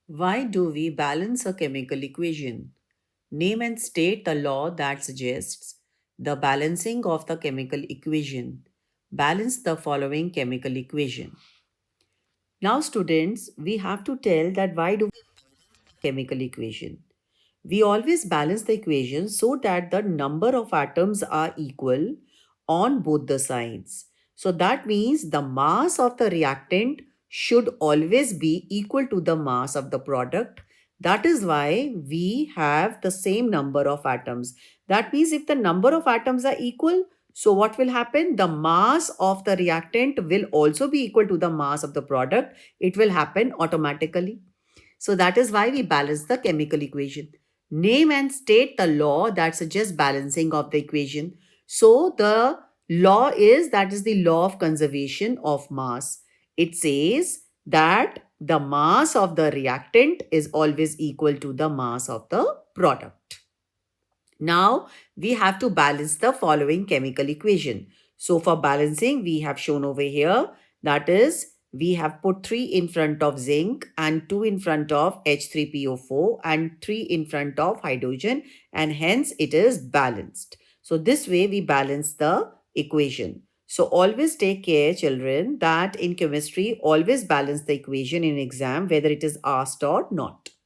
Why do we balance a chemical equation? Name and state the law that suggests the balancing of the chemical equation. Balance the following chemical equation. Now, students, we have to tell that why do we chemical equation? We always balance the equation so that the number of atoms are equal on both the sides. So that means the mass of the reactant should always be equal to the mass of the product. That is why we have the same number of atoms. That means if the number of atoms are equal, so what will happen? The mass of the reactant will also be equal to the mass of the product. It will happen automatically. So that is why we balance the chemical equation. Name and state the law that suggests balancing of the equation. So the law is that is the law of conservation of mass. It says that the mass of the reactant is always equal to the mass of the product. Now we have to balance the following chemical equation. So for balancing, we have shown over here that is we have put 3 in front of zinc and 2 in front of H3PO4 and 3 in front of hydrogen, and hence it is balanced. So this way we balance the equation. So always take care, children, that in chemistry always balance the equation in exam whether it is asked or not.